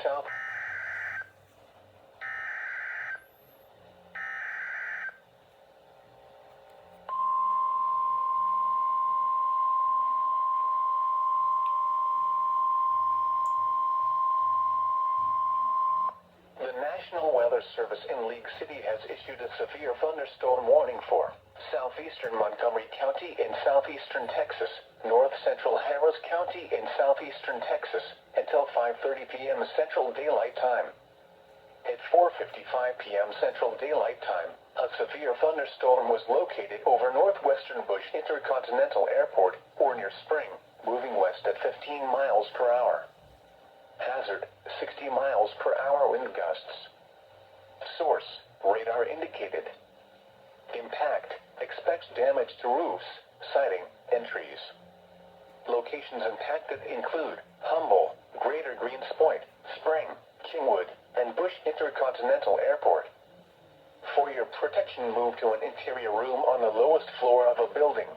south. The National Weather Service in League City has issued a severe thunderstorm warning for southeastern Montgomery County in southeastern Texas, north central Harris County in southeastern Texas, until 5:30 p.m. Central Daylight Time. At 4:55 p.m. Central Daylight Time, a severe thunderstorm was located over northwestern Bush Intercontinental Airport, or near Spring, moving west at 15 miles per hour. Hazard, 60 miles per hour wind gusts. Source, radar indicated. Impact, expects damage to roofs, siding, and trees. Locations impacted include Humble, Greater Greenspoint, Spring, Kingwood, and Bush Intercontinental Airport. For your protection, move to an interior room on the lowest floor of a building.